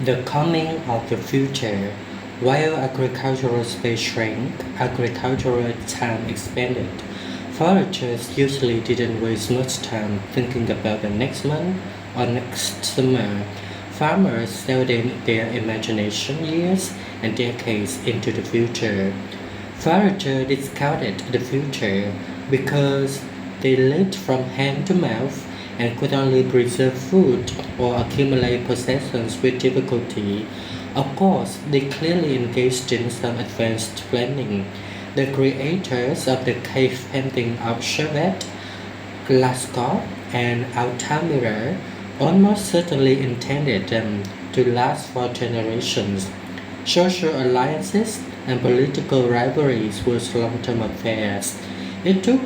The coming of the future. While agricultural space shrank, agricultural time expanded. Foragers usually didn't waste much time thinking about the next month or next summer. Farmers sailed in their imagination years and decades into the future. Foragers discounted the future because they lived from hand to mouth and could only preserve food or accumulate possessions with difficulty. Of course, they clearly engaged in some advanced planning. The creators of the cave painting of Chauvet, Lascaux, and Altamira almost certainly intended them to last for generations. Social alliances and political rivalries were long-term affairs. It took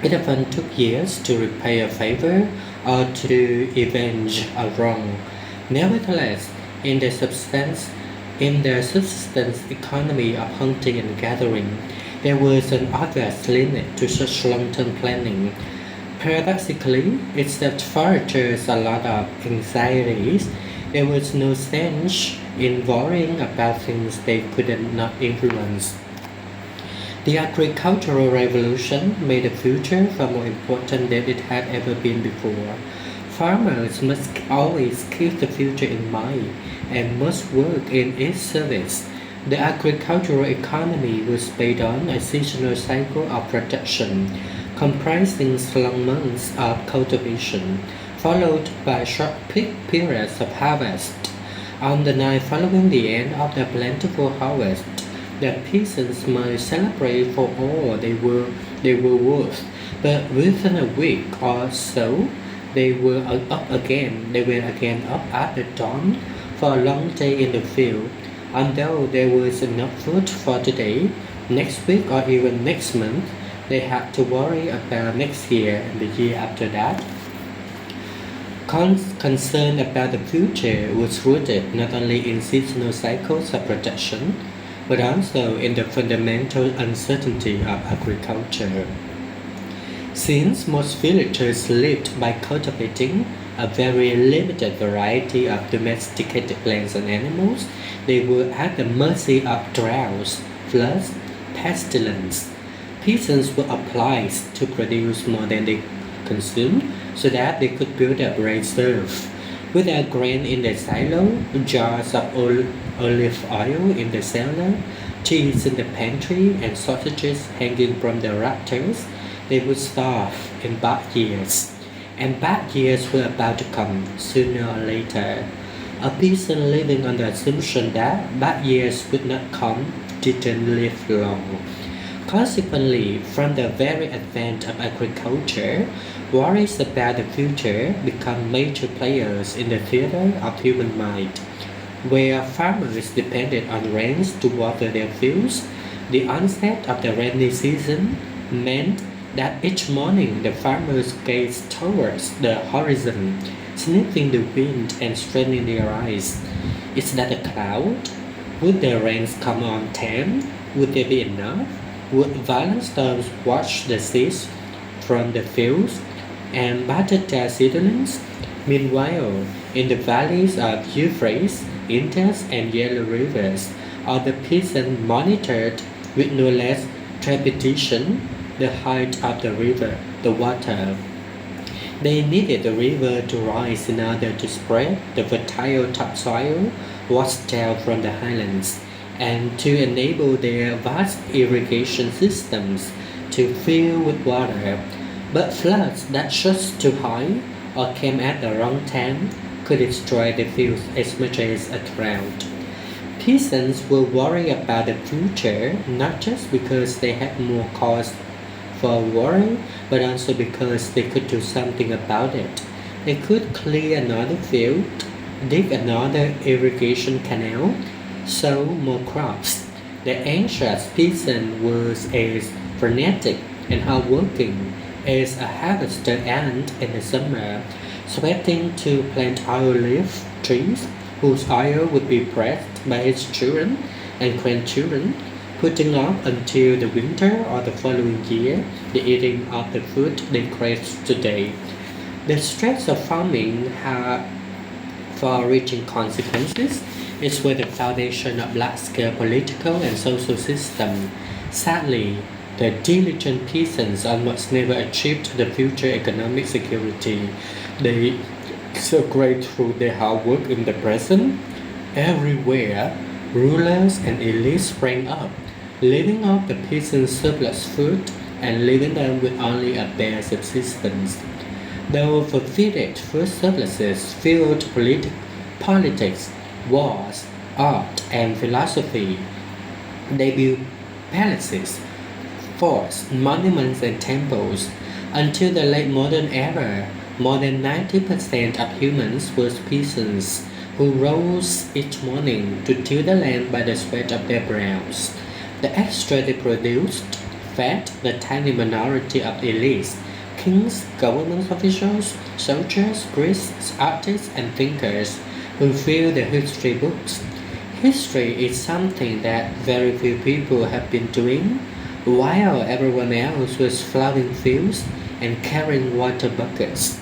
it often took years to repay a favor or to avenge a wrong. Nevertheless, in the substance in the subsistence economy of hunting and gathering, there was an obvious limit to such long-term planning. Paradoxically, it saved foragers a lot of anxieties. There was no sense in worrying about things they could not influence. The agricultural revolution made the future far more important than it had ever been before. Farmers must always keep the future in mind and must work in its service. The agricultural economy was based on a seasonal cycle of production, comprising long months of cultivation, followed by short peak periods of harvest. On the night following the end of the plentiful harvest, the peasants might celebrate for all they were worth, but within a week or so they were again up at the dawn for a long day in the field. Although there was enough food for today, next week or even next month, they had to worry about next year and the year after that. Concern about the future was rooted not only in seasonal cycles of production, but also in the fundamental uncertainty of agriculture. Since most villagers lived by cultivating a very limited variety of domesticated plants and animals, they were at the mercy of droughts, floods, pestilence. Peasants were obliged to produce more than they consumed so that they could build up reserves. With their grain in the silo, jars of olive oil in the cellar, cheese in the pantry, and sausages hanging from the rafters, they would starve in bad years. And bad years were about to come sooner or later. A peasant living on the assumption that bad years would not come didn't live long. Consequently, from the very advent of agriculture, worries about the future become major players in the theater of human mind. Where farmers depended on rains to water their fields, the onset of the rainy season meant that each morning the farmers gazed towards the horizon, sniffing the wind and straining their eyes. Is that a cloud? Would the rains come on time? Would there be enough? Would violent storms wash the seeds from the fields and batter their seedlings? Meanwhile, in the valleys of Euphrates, Indus, and Yellow rivers, all the peasants monitored with no less trepidation the height of the river, the water. They needed the river to rise in order to spread the fertile topsoil washed down from the highlands, and to enable their vast irrigation systems to fill with water. But floods that shot too high or came at the wrong time could destroy the fields as much as a drought. Peasants were worried about the future not just because they had more cause for worry, but also because they could do something about it. They could clear another field, dig another irrigation canal, sow more crops. The anxious peasant was as frenetic and hardworking as a harvester ant in the summer, sweating to plant olive trees whose oil would be pressed by his children and grandchildren, putting off until the winter or the following year the eating of the food they crave today. The stress of farming had far-reaching consequences, it was the foundation of large-scale political and social systems. Sadly, the diligent peasants almost never achieved the future economic security they so great through their hard work in the present. Everywhere, rulers and elites sprang up, living off the peasants' surplus food and leaving them with only a bare subsistence. Though forfeited food surpluses fueled politics, wars, art, and philosophy, they built palaces, forts, monuments, and temples. Until the late modern era, more than 90% of humans were peasants who rose each morning to till the land by the sweat of their brows. The extra they produced fed the tiny minority of elites, kings, government officials, soldiers, priests, artists, and thinkers who fill the history books. History is something that very few people have been doing, while everyone else was plowing fields and carrying water buckets.